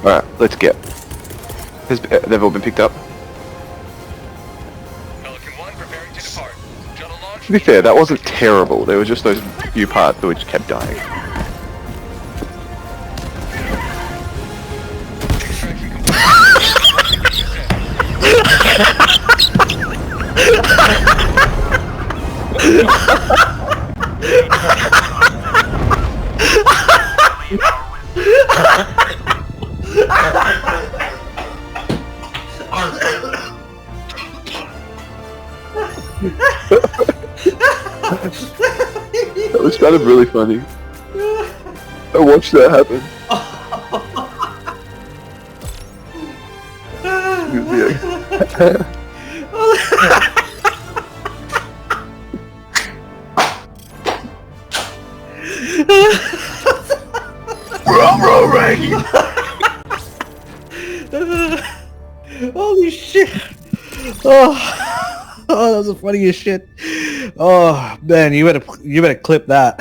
Alright, let's get. They've all been picked up. Pelican 1 preparing to depart. Shuttle launch. To be fair, that wasn't terrible. There were just those few parts that we just kept dying. Extraction complete. That was kind of really funny. I watched that happen. Holy shit! Oh, oh, that was the funniest shit. Oh man, you better clip that.